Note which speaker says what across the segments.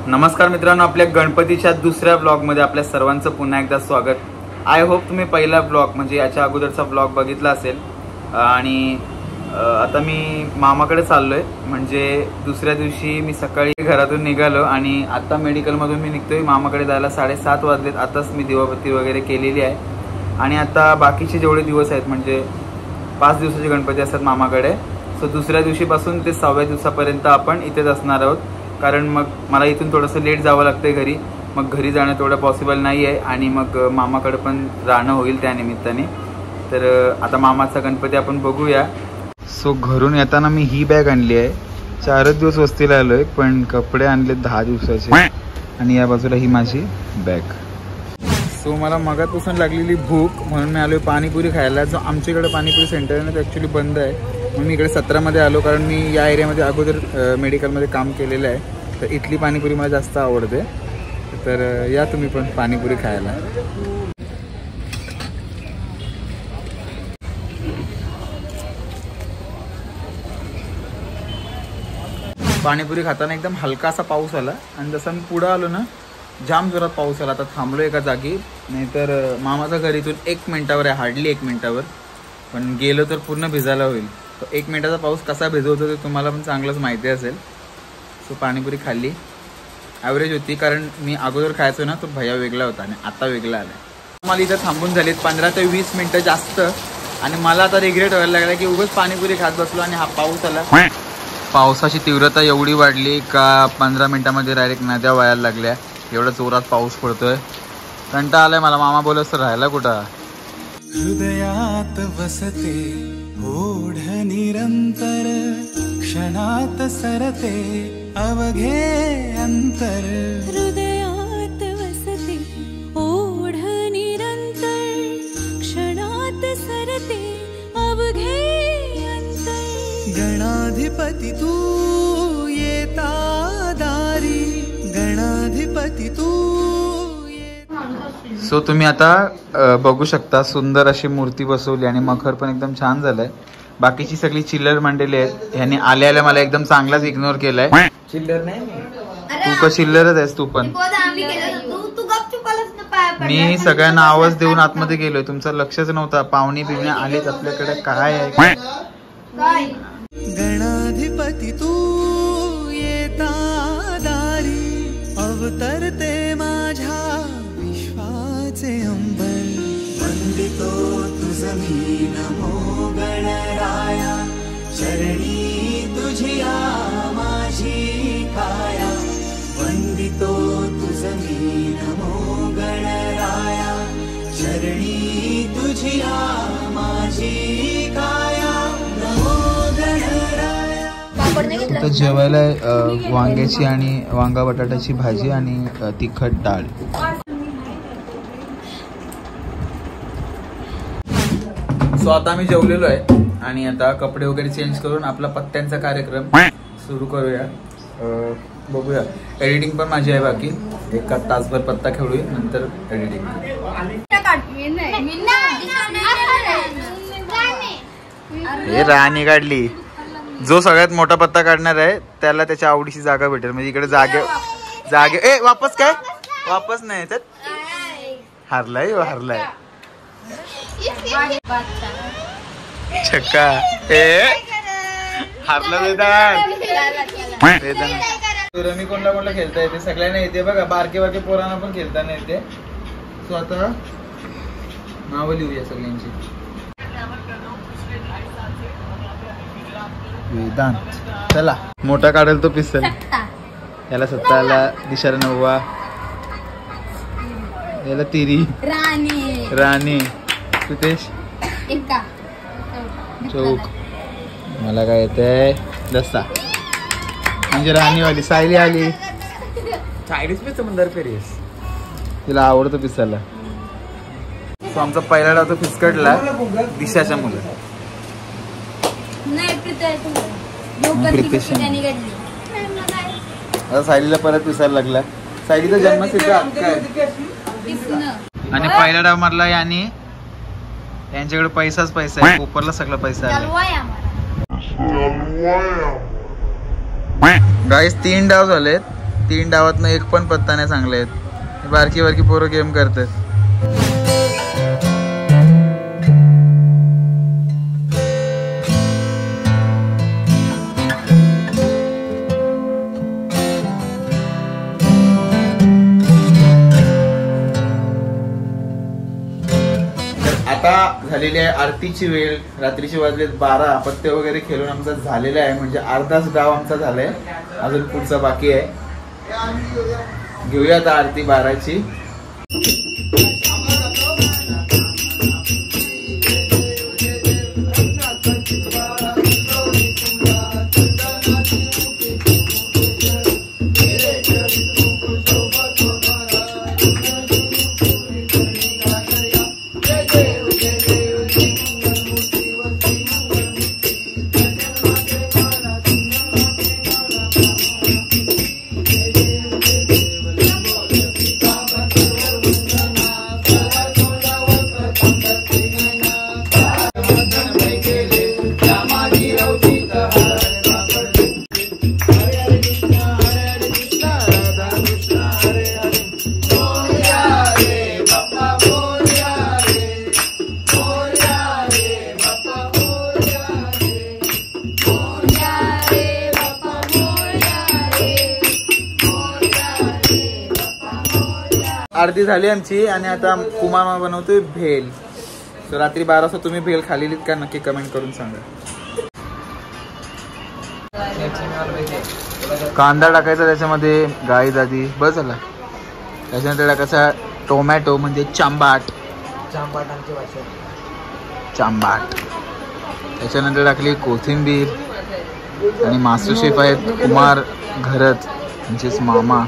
Speaker 1: नमस्कार मित्रांनो, आपल्या गणपतीच्या दुसऱ्या ब्लॉगमध्ये आपल्या सर्वांचं पुन्हा एकदा स्वागत. आय होप तुम्ही पहिला ब्लॉग म्हणजे याच्या अगोदरचा ब्लॉग बघितला असेल. आणि आता मी मामाकडे चाललोय. म्हणजे दुसऱ्या दिवशी मी सकाळी घरातून निघालो आणि आता मेडिकलमधून मी निघतोय. मामाकडे जायला 7:30 वाजलेत. आताच मी दिवाबत्ती वगैरे केलेली आहे. आणि आता बाकीचे जेवढे दिवस आहेत म्हणजे 5 दिवसाचे गणपती असतात मामाकडे. सो दुसऱ्या दिवशीपासून ते 6व्या दिवसापर्यंत आपण इथेच असणार आहोत. कारण मग मला इथून थोडंसं लेट जावं लागतंय घरी. मग घरी जाणं तेवढं पॉसिबल नाही आहे आणि मग मामाकडे पण राहणं होईल त्या निमित्ताने. तर आता मामाचा गणपती आपण बघूया. सो घरून येताना मी ही बॅग आणली आहे. 4च दिवस वस्तीला आलोय पण कपडे आणले 10 दिवसाचे. आणि या बाजूला ही माझी बॅग. सो मला मगापासून लागलेली भूक म्हणून मी आलोय पाणीपुरी खायला. जो आमच्याकडे पाणीपुरी सेंटर आहे ना ते ॲक्च्युली बंद आहे. म्हणून मी इकडे 17मध्ये आलो. कारण मी या एरियामध्ये अगोदर मेडिकलमध्ये काम केलेलं आहे. तर इथली पाणीपुरी मला जास्त आवडते. तर या तुम्ही पण पाणीपुरी खायला. पाणीपुरी खाताना एकदम हलकासा पाऊस आला आणि जसं मी पुढं आलो ना जाम जोरात पाऊस आला. आता थांबलो एका जागी. नाहीतर मामाचं घर इथून 1 मिनिटावर आहे, हार्डली 1 मिनिटावर. पण गेलो तर पूर्ण भिजायला होईल. तो 1 मिनिटाचा पाऊस कसा भिजवतो ते तुम्हाला पण चांगलंच माहिती असेल. सो पाणीपुरी खाल्ली. ॲव्हरेज होती कारण मी अगोदर खायचो ना तो भैया वेगळा होता आणि आता वेगळा आला. मला इथं थांबून झालीत 15 ते 20 मिनटं जास्त. आणि मला आता रिग्रेट व्हायला लागला की उगाच पाणीपुरी खात बसलो आणि हा पाऊस आला. पावसाची तीव्रता एवढी वाढली का 15 मिनिटामध्ये डायरेक्ट नद्या वायाला लागल्या. एवढा जोरात पाऊस पडतोय. कंटाळा आलाय मला. मामा बोलस तर राहायला कुठं.
Speaker 2: हृदयात वसते ओढ निरंतर क्षणात सरते अवघे अंतर.
Speaker 3: हृदयात वसते ओढ निरंतर क्षणात सरते अवघे अंतर.
Speaker 2: गणाधिपती तू येता दारी गणाधिपती तू.
Speaker 1: सो तुम्ही आता बघू शकता सुंदर अशी मूर्ती बसवली आणि मखर पण एकदम छान झालंय. बाकीची सगळी चिल्लर मंडळी आहेत. ह्यांनी आल्या मला एकदम चांगलाच इग्नोर केलाय. चिल्लर नाही तू का चिल्लरच आहेस तू पण. मी सगळ्यांना आवाज देऊन आतमध्ये गेलोय. तुमचं लक्षच नव्हता. पाहुणे बिवणे आलेच आपल्याकडे. काय आहे
Speaker 2: गणाधिपती तू येता दारी अवतरते माझ्या विश्वाचे अंबर. वंदितो तुझ मी नमो गणराया चरणी तुझिया माझी काया. वंदितो तुझ मी नमो गणराया चरणी तुझिया माझी काया.
Speaker 1: आता जेवायला वांग्याची आणि वांगा बटाट्याची भाजी आणि तिखट डाळ. सो आता आम्ही जेवलेलो आहे आणि आता कपडे वगैरे चेंज करून आपला पत्त्यांचा कार्यक्रम सुरू करूया. बघूया. एडिटिंग पण माझी आहे बाकी. 1 तासभर पत्ता खेळूया नंतर एडिटिंग. हे राणी काढली. जो सगळ्यात मोठा पत्ता काढणार आहे त्याला त्याच्या आवडीची जागा भेटेल. म्हणजे इकडे जागे ए वापस काय वापस नाही येतात. हारलाय हारलाय छक्का. ए हारला रमी कोणला खेळता येते. सगळ्यांना येते बघा. बारके बारके पोरांना पण खेळताना येते. सो आता नावं लिहूया सगळ्यांची. वेदांत. चला मोठा काढेल तो पिस्तल. याला 7ला दिशाला 9. याला तिरी राणी सुतेश चौक. मला काय येतंय दस्ता म्हणजे राणीवाली. सायली आली. सायलीच मी समंदर फेरीस. तिला आवडतो पिसायला. तो आमचा पहिला डाव तो फिसकटला दिशाच्या मुलं. आता सायलीला परत पिसायला लागला. सायलीचा जन्मसिद्ध हक्क आहे. आणि पहिला डाव मारला यांनी. यांच्याकडे पैसाच पैसा आहे. कोपरला सगळा पैसा आहे. गाईस 3 डाव झालेत. 3 डावातनं एक पण पत्ता नाही चांगले आहेत. बारकी बारकी पोरं गेम करतात. आता झालेली आहे आरतीची वेळ. रात्रीची वाजलेत 12. पत्ते वगैरे खेळून आमचा झालेला आहे. म्हणजे अर्धाच डाव आमचा झालाय. अजून पुढचा बाकी आहे. घेऊया आता आरती 12ची. आरती झाली आमची आणि आता कुमार बनवतोय भेल. तर रात्री 12 वाजता तुम्ही भेल खाल्लेलीत का नक्की कमेंट करून सांगा. कांदा टाकायचा त्याच्यामध्ये, गाईज आधी बस झाला. त्याच्यानंतर टाकायचा टोमॅटो म्हणजे चांबाट. त्याच्यानंतर टाकली कोथिंबीर आणि मास्टर शेफ आहेत कुमार घरत म्हणजेच मामा.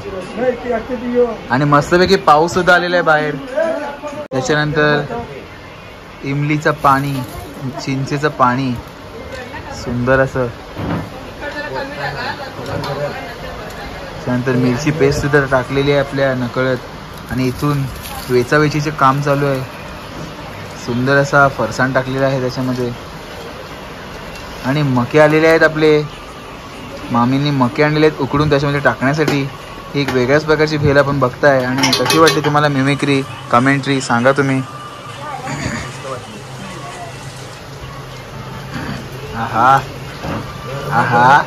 Speaker 1: आणि मस्तपैकी पाऊस सुद्धा आलेला आहे बाहेर. त्याच्यानंतर इमलीचं पाणी, चिंचेचं पाणी सुंदर असं. त्यानंतर मिरची पेस्ट सुद्धा टाकलेली आहे आपल्या नकळत. आणि इथून वेचावेचीचे काम चालू आहे. सुंदर असा फरसाण टाकलेला आहे त्याच्यामध्ये. आणि मके आलेले आहेत आपले. मामींनी मके आणलेले आहेत उकडून त्याच्यामध्ये टाकण्यासाठी. एक वेगळ्याच प्रकारची भेल आपण बघताय. आणि कशी वाटते तुम्हाला मिमिक्री, कमेंट्री सांगा तुम्ही. आहा आहा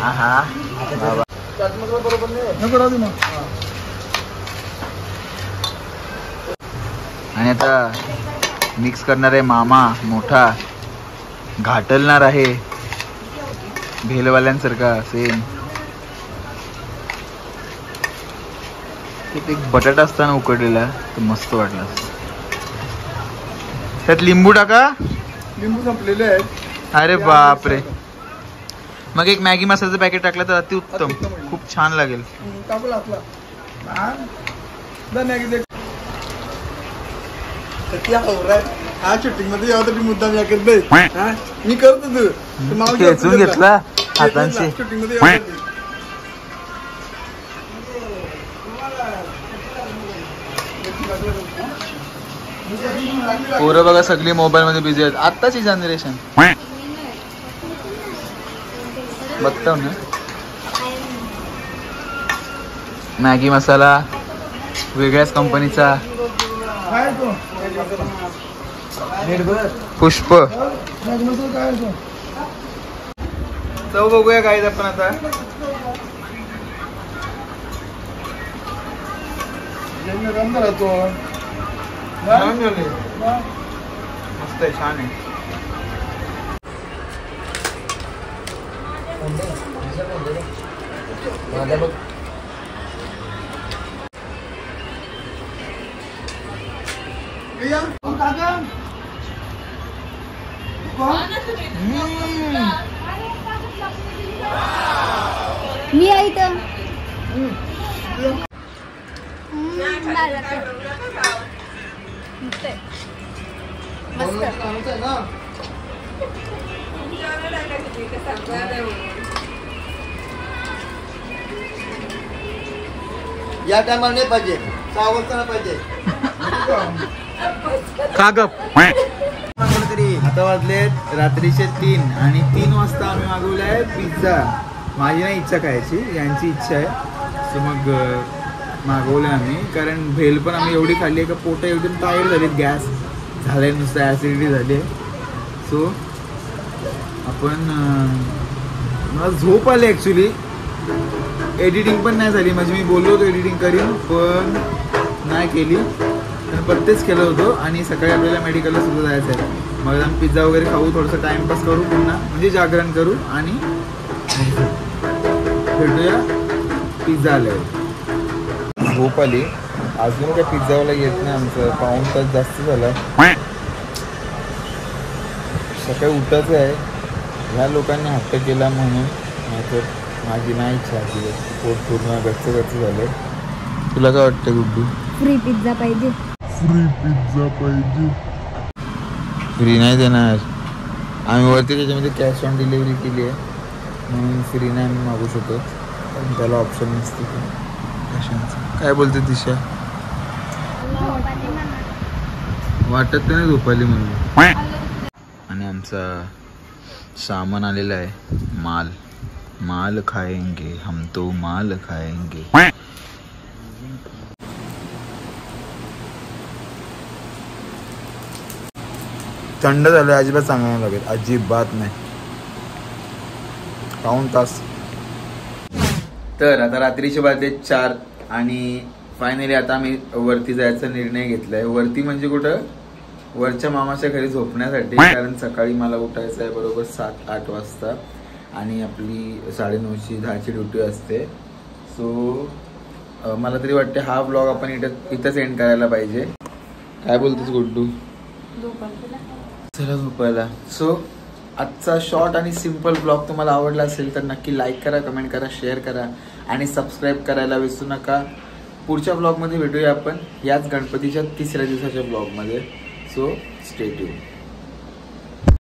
Speaker 1: आहा बाबा. आणि आता मिक्स करणार आहे मामा मोठा. घाटलणार आहे भेलवाल्यांसारखा सेम. एक बटाटा असताना उकडलेला तो मस्त वाटला. त्यात लिंबू टाका.
Speaker 4: लिंबू संपलेले आहेत.
Speaker 1: अरे बापरे. मग एक मॅगी मसाल्याचं पॅकेट टाकलं तर अतिउत्तम. खूप छान लागेल.
Speaker 4: हा शूटिंग मध्ये यावं तरी मुद्दा मी करत नाही. मी करतो तू
Speaker 1: खेचून घेतला हातांशी.
Speaker 4: शूटिंग मध्ये
Speaker 1: पोरं बघा सगळी मोबाईल मध्ये बिझी आहेत. आत्ताची जनरेशन बघतो ना. मॅगी मसाला वेगळ्याच कंपनीचा. पुष्प चव बघूया काय आपण आता. मस्त आहे, छान आहे.
Speaker 5: मी आहे इथं.
Speaker 4: या टायमाला नाही पाहिजे, 6 वाजता पाहिजे.
Speaker 1: का गप
Speaker 4: तरी
Speaker 1: आता वाजलेत रात्रीचे 3 आणि 3 वाजता आम्ही मागवला आहे पिझ्झा. माझी नाही इच्छा खायची, यांची इच्छा आहे. सो मग मागवलं आम्ही, कारण भेल पण आम्ही एवढी खाल्ली आहे का पोटं एकदम टायर झालीत, गॅस झाले, नुसतं ॲसिडिटी झाली आहे. सो आपण मला झोप आली ॲक्च्युली. एडिटिंग पण नाही झाली, म्हणजे मी बोललो होतो एडिटिंग करीन पण नाही केली, पण परतेच केलं होतं. आणि सकाळी आपल्याला मेडिकलला सुद्धा जायचं आहे. मग आम्ही पिझ्झा वगैरे खाऊ, थोडंसं टाईमपास करू, पुन्हा म्हणजे जागरण करू आणि भेटूया पिझ्झा आल्यावर. झोप आली अजून काय पिझ्झावाला येत नाही, आमचं पाऊण तास जास्त झाला. सकाळी उठायचं आहे, ह्या लोकांनी हट्ट केला म्हणून, नाहीतर माझी नाही इच्छा होती. पोट पूर्ण गच्च झालं. तुला काय वाटतं गुड्डू?
Speaker 5: फ्री पिझ्झा पाहिजे.
Speaker 4: फ्री पिझ्झा पाहिजे.
Speaker 1: फ्री नाही देणार आम्ही, वरती त्याच्यामध्ये कॅश ऑन डिलिव्हरी केली आहे म्हणून फ्री नाही आम्ही मागू शकत, पण त्याला ऑप्शन नसते कशाचं. काय बोलते दिशा? वाटत नाही झोपाली म्हणून. आणि आमचा सामान आलेला आहे, माल खाएंगे हम तो माल खाएंगे. थंड झालं, अजिबात चांगलं नाही लागेल, अजिबात नाही. पाऊण तास. तर आता रात्रीचे वाजले 4 आणि फायनली आता आम्ही वरती जायचा निर्णय घेतलाय. वरती म्हणजे कुठं? वरच्या मामाच्या घरी झोपण्यासाठी, कारण सकाळी मला उठायचं आहे बरोबर 7-8 वाजता आणि आपली 9:30ची 10ची ड्युटी असते. सो मला तरी वाटते हा व्लॉग आपण इथंच एंड करायला पाहिजे. काय बोलतोस गुड्डू? चला झोपायला. सो आजचा शॉर्ट आणि सिम्पल ब्लॉग तुम्हाला आवडला असेल तर नक्की लाईक करा, कमेंट करा, शेअर करा आणि सबस्क्राईब करायला विसरू नका. पुढच्या ब्लॉगमध्ये भेटूया आपण याच गणपतीच्या 3ऱ्या दिवसाच्या ब्लॉगमध्ये. So stay tune.